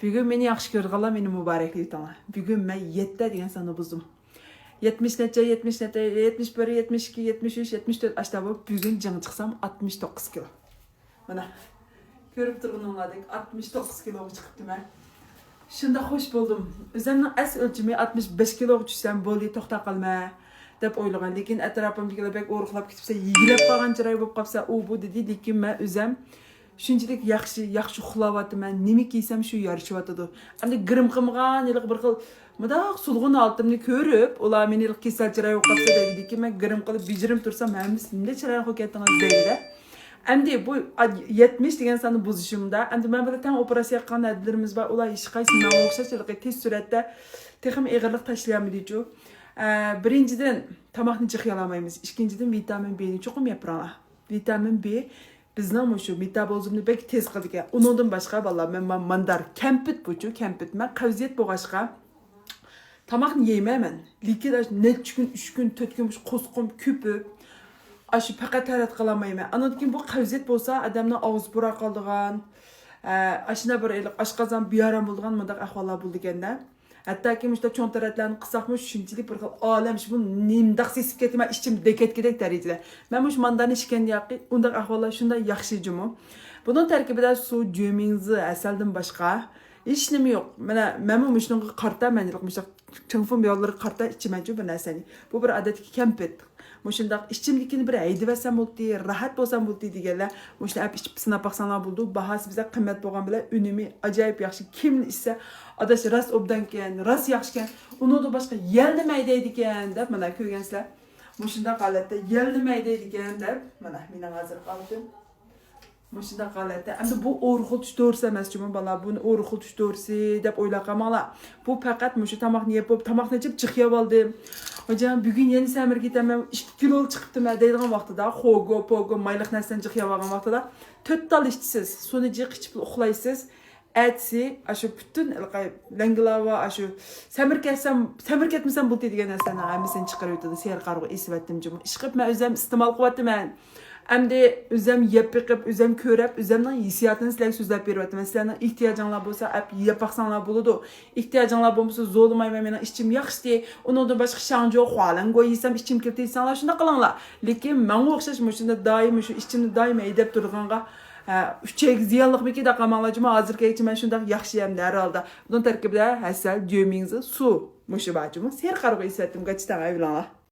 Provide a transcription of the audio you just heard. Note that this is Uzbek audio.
Bugün meni yaxshi ko'rganlar meni muboraklik etinglar. Bugün men 7 degan sanni buzdim. 70 necha, 70 necha, 71, 72, 73, 74 aşta bu. Bugün jing chiqsam 69 kilo. Mana ko'rib turganinglardek 69 kiloga chiqibdi men. Shunda xush bo'ldim. O'zimning asl o'lchami 65 kiloga tushsam bo'ldi, to'xtab qolma deb o'ylagan. Lekin atrofimdagilar bek o'rqlab ketibsa, yigilib qolgan chiroy bo'lib qolsa, u bu dedi. Lekin men o'zim shunchalik yaxshi uxlayapman. Nima kiysam shu yarishyapti. Endi girim qilmagan, bir xil mudaq sulg'un oltimni ko'rib, ular meni kasal chiroy bo'lib qolsa dediki, men girim qilib bijirim tursam, hammasi nima chiroy qilib ketdingiz deydi. Endi bu 70 degan sanni buzishimda, endi men bilan tang operatsiya qilgan adlarimiz bor. Ular hech qaysi menga o'xshashliqi tez suratda texim ig'irlik tashlayolmaydi-ku. Birinchidan tomoqni jiqiy olmaymiz. Ikkinchidan vitamin B ni cho'qim yapiramiz. Vitamin B bizning shu metabolizmni bek tez qiladi ekan. Undan boshqa bolalar men mandar kampit buchu, kampit men qavziyat bo'lg'achqa tomoqni yeymayman. Lekin necha kun, 3 kun, 4 kun qo'sqim ko'pib aşı faqat tarat qalamayman. Andan keyin bu qavziyat bo'lsa, odamning og'iz bura qoldigan, ashuna bir oshqozon biyaram bo'lgan mundaq ahvollar bo'ldi ekanda. Hattoki mushta cho'ng taratlarni qilsaqmi shunchalik bir xil olam bu nimdaq sesib ketman, ichim deketgidek darajada. Men mush mandani ichganda yoqi, undaq ahvollar shunday yaxshi jumu. Buning tarkibida suv, jo'minzi, asaldan boshqa hech nima yo'q. Mana men mushunga qarta menlik mushta chingfum yo'llari qarta ichimanchu bir narsani. Bu bir odatki kampet. Mushundaq ichimlikini bir haydivasam bo'ldi, rahat bo'lsam bo'ldi deganlar, mushni ap ichib sinab baqsanlar bo'ldi. Bahasi bizga qimmat bo'lgan bilan unumi ajoyib yaxshi. Kim issa adash ras obdan ekan, ras yaxshi ekan, undan boshqa yelnimaydi ekan deb mana ko'rgansizlar. Mushundaq holatda yelnimaydi ekan deb mana mening hozir qoldim. Mushundaq holatda. Endi bu o'rg'iltish to'g'risi emas, chunki bolalar buni o'rg'iltish to'g'risi deb o'ylab qolmanglar. Bu faqat mushu tomoqni yeb, tomoqni ichib chiqib oldim. Hocam bugün yeni semir gitmem 2 kilo çıktım deydiğin vaxtıda xogo, pogo, maylıq nəsdən çıxıya bağın vaxtıda 4 dal içsiz, sonu cıq içib uxlaysız. Ətsi, aşı bütün lənglava, aşı semir ketmisəm bu deydiğin nəsdən əmisin çıxırıydı, seyir qarğı esvetdim cümü. İşqib mən özüm istimal qıvatdım mən. Əmdi özüm yep biqib, özüm körəb, özümdən hissiyatını sizlərə sözləb beriyatdım. Sizlərdən ihtiyacınlar bolsa, əp yep baxsanlar buludu. İhtiyacınlar bolsa zorlamay və mənə işçim yaxşı, ondan başqa şanjo xalan qoyisam, işçim kirti insanlar şunda qalanlar. Lakin mən oxşaşmışında daim şu işçimni daim edib durğanğa üçek ziyanlıq bir ki də qamanlacıma hazır ki mən şunda yaxşıyam da hər halda. Bunun tərkibində həsəl, cömingzi, su muşu bacımı. Ser qarğı isətdim qaçdan evlana.